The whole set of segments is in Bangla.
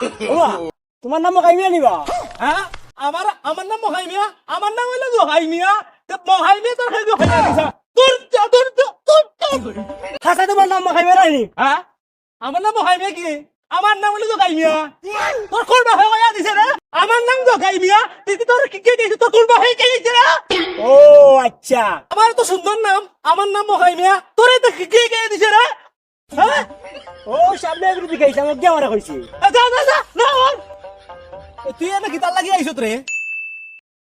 তোমার নাম মহাই মিয়া নিবা? হ্যাঁ আমার আমার নাম মহাই মিয়া, আমার নাম হইলো জহাই মিয়া। মহাই মিয়া তোর খাই হইয়া দিছা তোর হাসা তোমার নাম মহাই মিয়া রাইনি? হ্যাঁ আমার নাম মহাই মিয়া কি? আমার নাম হইলো জগাই মিয়া। তোর কোন বাহে হইয়া দিছে রে? আমার নাম জগাই মিয়া, তুই তোর কি কে দিছিস? তোর কোন বাহে কে দিছে রে? ও আচ্ছা, আমার তো সুন্দর নাম, আমার নাম মহাই মিয়া, তোরে তো কি কে দিছে রে? হ্যাঁ ও সামনে এগুলো দেখাইছে আমাকে দিয়ে মারা কইছে। যা যা যা না আমার তুই এনে গিটার লাগি আইছত রে?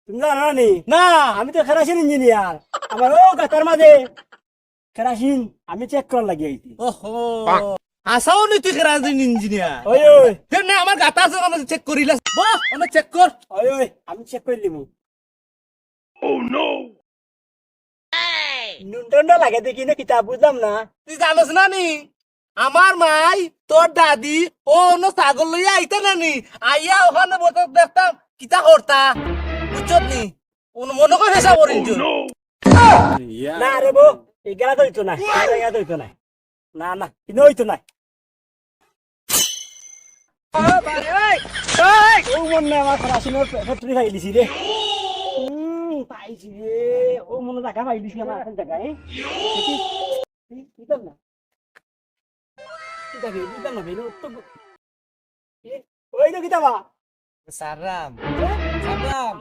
তুমি জানো না নি? না আমি তো কেরাসিন ইঞ্জিনিয়ার। আমার ও গাতার মাঝে কেরাসিন আমি চেক করার লাগি আইছি। ওহো আসাও নি তুই কেরাজিন ইঞ্জিনিয়ার? ওই ওই কেন আমার গাতা আছে না চেক করিলা? বাহ অনেক চেক কর। ওই ওই আমি চেক করে লিমু। নুনটন্ডা লাগে দেখি না কিতাব বুঝলাম না। তুই জানোস না নি আমার মাই তোর দাদি ও অন্য ছাগল লইয়া আইতা না নি, আইয়া ওখানে বসে দেখতাম কিতা করতা বুঝছত নি? মনে করে হেসা করিস না রে বো, এগুলা তো হইতো না, এগুলা তো হইতো না। না না কিন্তু হইতো না। ও মনে হয় আমার কেরাসিনের ফ্যাক্টরি খাই দিছি রে। পাইছি রে, ও মনে জায়গা পাই দিছি আমার এখন জায়গায়। বুঝলাম না বুঝলাম না ভাই, ওই তো কিতাবা সারাম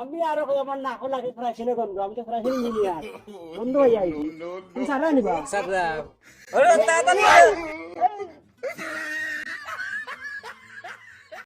আমি আরো আমার নাকো লাগে ফ্রাইসিনে গন্ধ, আমি তো ফ্রাইসিন ইঞ্জিনিয়ার বন্ধ হয়ে যাই। তুমি সারা নিবা? সারাম